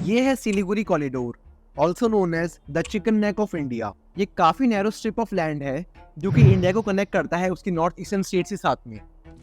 ये है Siliguri corridor, also known as the chicken neck of India. ये काफी नैरो स्ट्रिप ऑफ लैंड है जो कि इंडिया को कनेक्ट करता है उसकी नॉर्थ ईस्टर्न स्टेट के साथ में।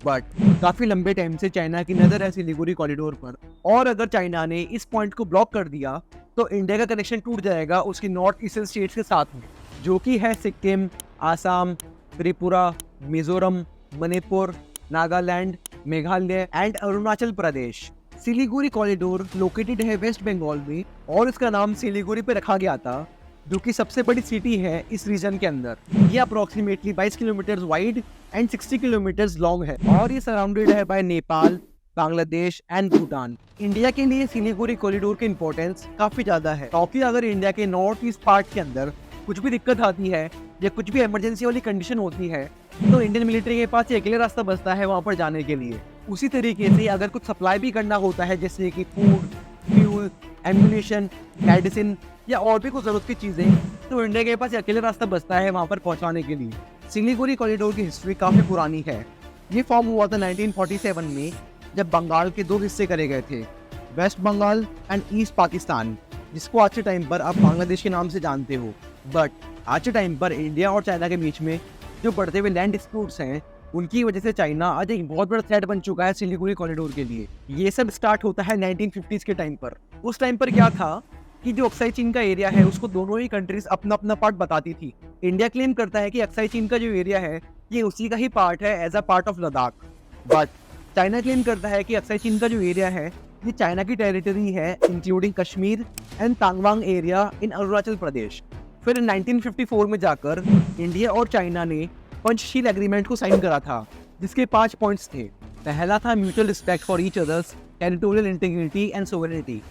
बट काफी लंबे टाइम से चाइना की नजर है सिलीगुड़ी कॉरिडोर पर, और अगर चाइना ने इस पॉइंट को ब्लॉक कर दिया तो इंडिया का कनेक्शन टूट जाएगा उसकी नॉर्थ ईस्टर्न स्टेट्स के साथ में, जो कि है Sikkim, Assam, Tripura, Mizoram, Manipur, Nagaland, Meghalaya and Arunachal Pradesh. Siliguri corridor located है वेस्ट बंगाल में और इसका नाम सिलीगुड़ी पे रखा गया था, जो कि सबसे बड़ी सिटी है इस रीजन के अंदर। ये approximately 22 kilometre wide and 60 kilometre long है और ये सराउंडेड है by Nepal, Bangladesh and Bhutan. India के लिए सिलीगुड़ी कॉरिडोर की इंपॉर्टेंस काफी ज्यादा है, क्योंकि अगर इंडिया के नॉर्थ ईस्ट पार्ट के अंदर कुछ भी दिक्कत आती है या कुछ भी इमरजेंसी वाली कंडीशन होती है तो इंडियन मिलिट्री के पास अकेले रास्ता बचता है वहां पर जाने के लिए। उसी तरीके से अगर कुछ सप्लाई भी करना होता है जैसे कि फूड, फ्यूल, एम्यूनिशन, मेडिसिन या और भी कुछ जरूरत की चीजें, तो इंडिया के पास अकेले रास्ता बचता है वहां पर पहुंचाने के लिए। सिलीगुड़ी कॉरिडोर की हिस्ट्री काफी पुरानी है। ये फॉर्म हुआ था 1947 में, जब बंगाल के दो हिस्से करे गए थे, West Bengal and East Pakistan, जिसको आज के टाइम पर आप बांग्लादेश के नाम से जानते हो। बट आज के टाइम पर इंडिया और चाइना के बीच में जो बढ़ते हुए लैंड डिस्प्यूट्स हैं, उनकी वजह से चाइना आज एक बहुत बड़ा थ्रेट बन चुका है सिलीगुड़ी कॉरिडोर के लिए। ये सब स्टार्ट होता है 1950s के टाइम पर। उस टाइम पर क्या था कि जो अक्साई चीन का एरिया है उसको दोनों ही कंट्रीज अपना अपना पार्ट बताती थी। इंडिया क्लेम करता है कि अक्साई चीन का जो एरिया है ये उसी का ही पार्ट है as a part of Ladakh. But China claim करता है कि अक्साई चीन का जो एरिया है ये चाइना की टेरिटरी है, इंक्लूडिंग कश्मीर एंड तांगवांग एरिया इन अरुणाचल प्रदेश। फिर 1954 में जाकर इंडिया और चाइना ने पंचशील एग्रीमेंट को साइन करा था, जिसके 5 पॉइंट्स थे। पहला था mutual respect for each others territorial integrity and sovereignty.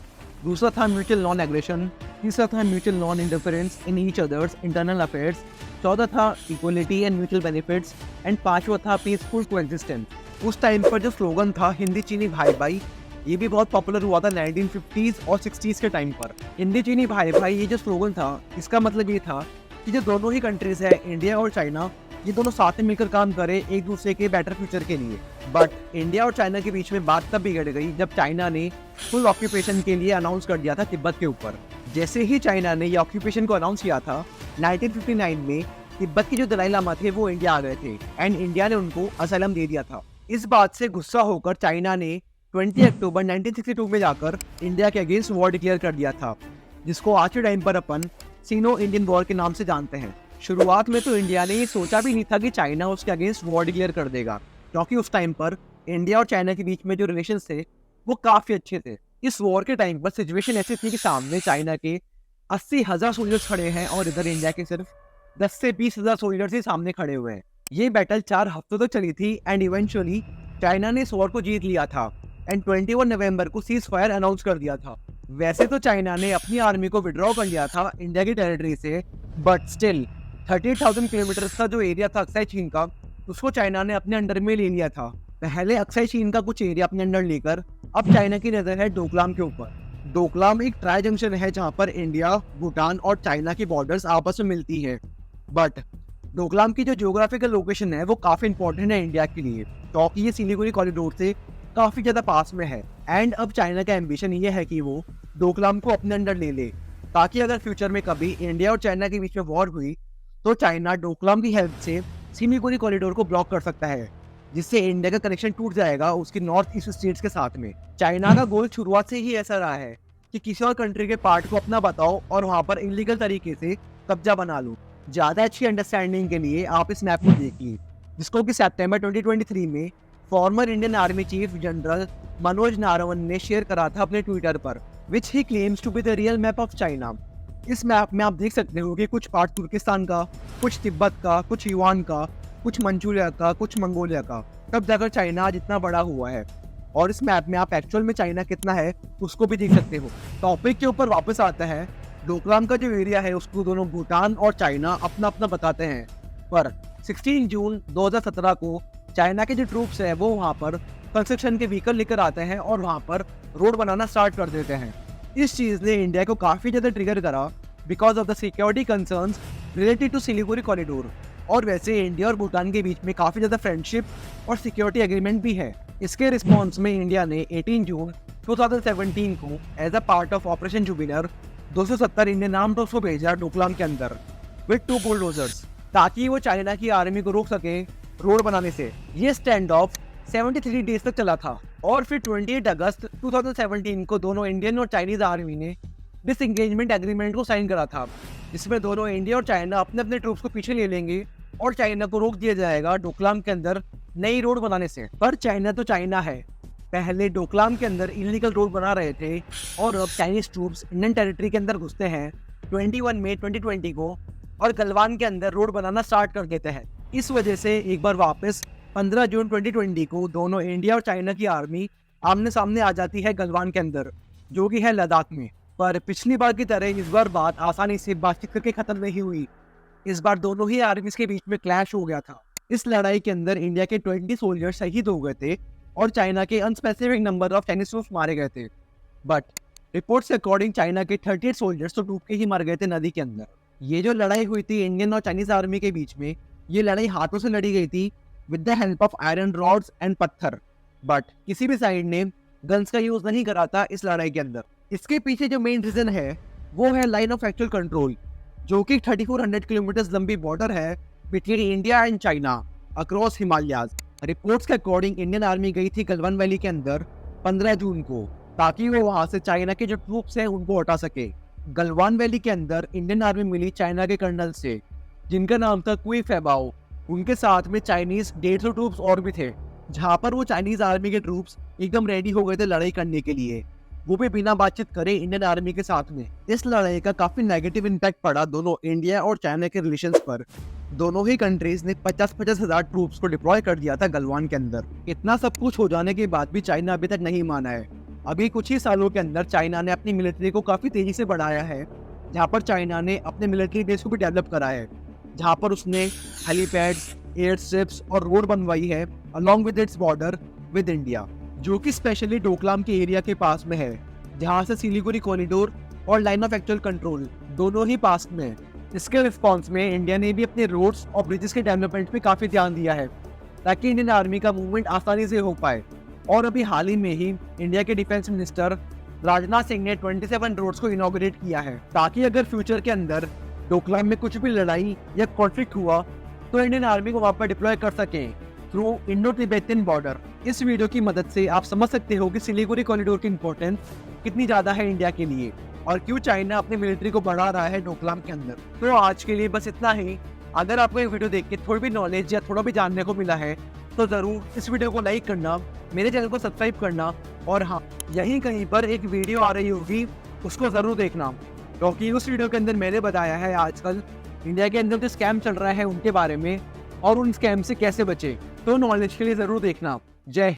दूसरा था म्यूचुअल नॉन एग्रेशन। तीसरा था mutual non interference in each others internal affairs. चौथा था equality and mutual benefits and पांचवा था पीसफुल कोएग्जिस्टेंस। उस टाइम पर जो स्लोगन था हिंदी चीनी भाई भाई, ये भी बहुत पॉपुलर हुआ था 1950s और 60s के टाइम पर। हिंदी चीनी भाई भाई ये जो स्लोगन था, इसका मतलब ये था कि जो दोनों ही कंट्रीज है, इंडिया और चाइना, ये दोनों साथ में मिलकर काम करे एक दूसरे के बेटर फ्यूचर के लिए। बट इंडिया और चाइना के बीच में बात तब बिगड़ गई जब चाइना ने फुल ऑक्यूपेशन के लिए अनाउंस कर दिया था तिब्बत के ऊपर। जैसे ही चाइना ने ये ऑक्यूपेशन को अनाउंस किया था 1959 में, तिब्बत के जो दलाई लामा थे वो इंडिया आ गए थे एंड इंडिया ने उनको असाइलम दे दिया था। इस बात से गुस्सा होकर चाइना ने 20 अक्टूबर 1962 में जाकर इंडिया के अगेंस्ट वॉर डिक्लेयर कर दिया था, जिसको आज के टाइम पर अपन सिनो इंडियन वॉर के नाम से जानते हैं। शुरुआत में तो इंडिया ने ये सोचा भी नहीं था कि चाइना उसके अगेंस्ट वॉर डिक्लेयर कर देगा, क्योंकि उस टाइम पर इंडिया और चाइना के बीच में जो रिलेशंस थे वो काफी अच्छे थे। इस वॉर के टाइम पर सिचुएशन ऐसी थी कि सामने चाइना के 80,000 सोल्जर्स खड़े हैं और इधर इंडिया के सिर्फ 10 से 20,000 सोल्जर्स ही सामने खड़े हुए हैं। ये बैटल 4 हफ्तों तक चली थी एंड इवेंचुअली चाइना ने इस वॉर को जीत लिया था एंड 21 नवंबर को सीज फायर अनाउंस कर दिया था। वैसे तो चाइना ने अपनी आर्मी को विड्रॉ कर लिया था इंडिया की टेरिटरी से, बट स्टिल 30,000 किलोमीटर का जो एरिया था अक्साई चीन का, उसको चाइना ने अपने अंडर में ले लिया था। पहले अक्साई चीन का कुछ एरिया अपने अंडर लेकर अब चाइना की नजर है डोकलाम के ऊपर। डोकलाम एक ट्राई जंक्शन है जहाँ पर इंडिया, भूटान और चाइना की बॉर्डर्स आपस में मिलती है। बट डोकलाम की जो जियोग्राफिकल लोकेशन है वो काफी इंपॉर्टेंट है इंडिया के लिए, क्योंकि ये सिलीगुड़ी कॉरिडोर से काफी ज्यादा पास में है एंड अब चाइना का एम्बिशन ये है कि वो डोकलाम को अपने अंडर ले ले, ताकि अगर फ्यूचर में कभी इंडिया और चाइना के बीच में वॉर हुई तो चाइना डोकलाम की हेल्प से सिलीगुड़ी कॉरिडोर को ब्लॉक कर सकता है, जिससे इंडिया का कनेक्शन टूट जाएगा उसकी नॉर्थ ईस्ट स्टेट्स के साथ में। चाइना का गोल शुरुआत से ही ऐसा रहा है कि किसी और कंट्री के पार्ट को अपना बताओ और वहां पर इलीगल तरीके से कब्जा बना लो। ज्यादा अच्छी अंडरस्टैंडिंग के लिए आप इस मैप को देखिए, जिसको कि सितंबर 2023 में former Indian army chief general Manoj Naravane ने शेयर करा था अपने ट्विटर पर, which he claims to be the real map of China. इस मैप में आप देख सकते हो कि कुछ पार्ट तुर्किस्तान का, कुछ तिब्बत का, कुछ युवान का, कुछ मंचूरिया का, कुछ मंगोलिया का, तब जाकर चाइना आज इतना बड़ा हुआ है। और इस मैप में आप एक्चुअल में चाइना कितना है उसको भी देख सकते हो। टॉपिक के ऊपर वापस आता है, डोकलाम का जो एरिया है उसको दोनों भूटान और चाइना अपना अपना बताते हैं, पर 16 जून 2017 को चाइना के जो ट्रूप्स है वो वहाँ पर कंस्ट्रक्शन के व्हीकल लेकर आते हैं और वहाँ पर रोड बनाना स्टार्ट कर देते हैं। इस चीज़ ने इंडिया को काफ़ी ज़्यादा ट्रिगर करा because of the security concerns related to Siliguri corridor. और वैसे इंडिया और भूटान के बीच में काफ़ी ज़्यादा फ्रेंडशिप और सिक्योरिटी एग्रीमेंट भी है। इसके रिस्पॉन्स में इंडिया ने 18 जून 2017 को as a part of operation Jupiter 270 Indian armed force को भेजा डोकलाम के अंदर विद 2 बुलडोजर्स, ताकि वो चाइना की आर्मी को रोक सके रोड बनाने से। ये स्टैंड ऑफ 73 डेज तक चला था और फिर 28 अगस्त 2017 को दोनों इंडियन और चाइनीज आर्मी ने डिसएंगेजमेंट एग्रीमेंट को साइन करा था, जिसमें दोनों इंडिया और चाइना अपने अपने ट्रूप्स को पीछे ले लेंगे और चाइना को रोक दिया जाएगा डोकलाम के अंदर नई रोड बनाने से। पर चाइना तो चाइना है, पहले डोकलाम के अंदर इलीगल रोड बना रहे थे और अब चाइनीज ट्रूप्स इंडियन टेरिटरी के अंदर घुसते हैं 21 मई 2020 को और गलवान के अंदर रोड बनाना स्टार्ट कर देते हैं। इस वजह से एक बार वापस 15 जून 2020 को दोनों इंडिया और चाइना की आर्मी आमने सामने आ जाती है गलवान के अंदर, जो कि है लद्दाख में। पर पिछली बार की तरह इस बार बात आसानी से बातचीत करके खत्म नहीं हुई। इस बार दोनों ही आर्मीज के बीच में क्लैश हो गया था। इस लड़ाई के अंदर इंडिया के 20 सोल्जर्स शहीद हो गए थे और चाइना के unspecific number of Chinese troops मारे गए थे। बट रिपोर्ट्स के अकॉर्डिंग चाइना के 38 सोल्जर्स तो डूब के ही मर गए थे नदी के अंदर। ये जो लड़ाई हुई थी इंडियन और चाइनीज आर्मी के बीच में, ये लड़ाई हाथों से लड़ी गई थी with the help of iron rods and पत्थर। बट किसी भी साइड ने गन्स का यूज नहीं करा था इस लड़ाई के अंदर। इसके पीछे जो मेन रीजन है वो है लाइन ऑफ एक्चुअल कंट्रोल, जो कि 3400 किलोमीटर लंबी बॉर्डर है between India and China across Himalayas. Reports के अकॉर्डिंग इंडियन आर्मी गई थी गलवान वैली के अंदर 15 जून को, ताकि वो वहां से चाइना के जो ट्रूप्स हैं उनको हटा सके। गलवान वैली के अंदर इंडियन आर्मी मिली चाइना के कर्नल से, जिनका नाम था क्वी फेबाओ। उनके साथ में चाइनीज 150 ट्रूप्स और भी थे, जहां पर वो चाइनीज आर्मी के ट्रूप्स एकदम रेडी हो गए थे लड़ाई करने के लिए, वो भी बिना बातचीत करे इंडियन आर्मी के साथ में। इस लड़ाई का काफी नेगेटिव इम्पैक्ट पड़ा दोनों इंडिया और चाइना के रिलेशंस पर। दोनों ही कंट्रीज ने 50-50 हजार ट्रूप्स को डिप्लॉय कर दिया था गलवान के अंदर। इतना सब कुछ हो जाने के बाद भी चाइना अभी तक नहीं माना है। अभी कुछ ही सालों के अंदर चाइना ने अपनी मिलिट्री को काफी तेजी से बढ़ाया है, जहाँ पर चाइना ने अपने मिलिट्री बेस को भी डेवलप करा है, जहाँ पर उसने हेलीपैड्स, एयर स्ट्रिप्स और रोड बनवाई है along with its border with India, जो कि स्पेशली डोकलाम के एरिया के पास में है, जहाँ से सिलीगुड़ी कॉरिडोर और लाइन ऑफ एक्चुअल कंट्रोल दोनों ही पास में है। इसके रिस्पॉन्स में इंडिया ने भी अपने रोड्स और ब्रिजेस के डेवलपमेंट पे काफी ध्यान दिया है, ताकि इंडियन आर्मी का मूवमेंट आसानी से हो पाए। और अभी हाल ही में ही इंडिया के डिफेंस मिनिस्टर राजनाथ सिंह ने 27 रोड्स को इनॉग्रेट किया है, ताकि अगर फ्यूचर के अंदर डोकलाम में कुछ भी लड़ाई या कॉन्फ्लिक्ट हुआ तो इंडियन आर्मी को वहां पर डिप्लॉय कर सके थ्रू इंडो तिब्बतन बॉर्डर। इस वीडियो की मदद से आप समझ सकते हो कि सिलीगुड़ी कॉरिडोर की इंपॉर्टेंस कितनी ज्यादा है इंडिया के लिए और क्यों चाइना अपनी मिलिट्री को बढ़ा रहा है डोकलाम के अंदर। तो आज के लिए बस इतना ही। अगर आपको ये वीडियो देख के थोड़ी भी नॉलेज या थोड़ा भी जानने को मिला है तो जरूर इस वीडियो को लाइक करना, मेरे चैनल को सब्सक्राइब करना, और हाँ, यहीं कहीं पर एक वीडियो आ रही होगी उसको जरूर देखना, क्योंकि उस वीडियो के अंदर मैंने बताया है आजकल इंडिया के अंदर जो स्कैम चल रहा है उनके बारे में और उन स्कैम से कैसे बचे। तो नॉलेज के लिए जरूर देखना। जय